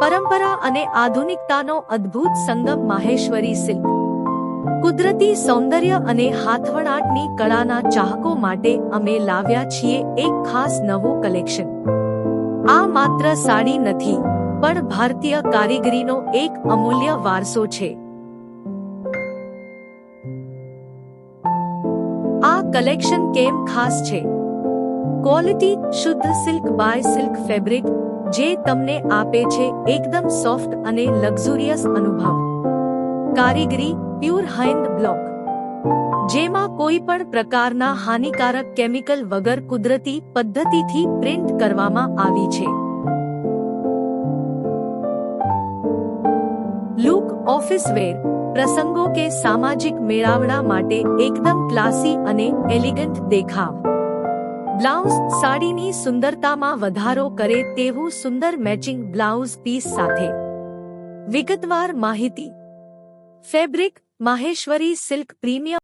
પરંપરા અને આધુનિકતાનો અદ્ભુત સંગમ માહેશ્વરી સિલ્ક. કુદરતી સૌંદર્ય અને હાથવણાટની કળાના ચાહકો માટે અમે લાવ્યા છીએ એક ખાસ નવું કલેક્શન. આ માત્ર સાડી નથી, પણ ભારતીય કારીગરીનો એક અમૂલ્ય વારસો છે. આ કલેક્શન કેમ ખાસ છે? ક્વોલિટી શુદ્ધ સિલ્ક બાય સિલ્ક ફેબ્રિક, જે તમને આપે છે એકદમ સોફ્ટ અને લક્ઝુરિયસ અનુભવ. કારીગરી પ્યોર હેન્ડ બ્લોક, જેમાં કોઈ પણ પ્રકારના હાનિકારક કેમિકલ વગર કુદરતી પદ્ધતિથી પ્રિન્ટ કરવામાં આવી છે. લુક ઓફિસ વેર, પ્રસંગો કે સામાજિક મેળાવડા માટે એકદમ ક્લાસી અને એલિગન્ટ દેખાવ. બ્લાઉઝ સાડીની સુંદરતામાં વધારો કરે તેવું સુંદર મેચિંગ બ્લાઉઝ પીસ સાથે. વિગતવાર માહિતી. Fabric Maheshwari silk premium.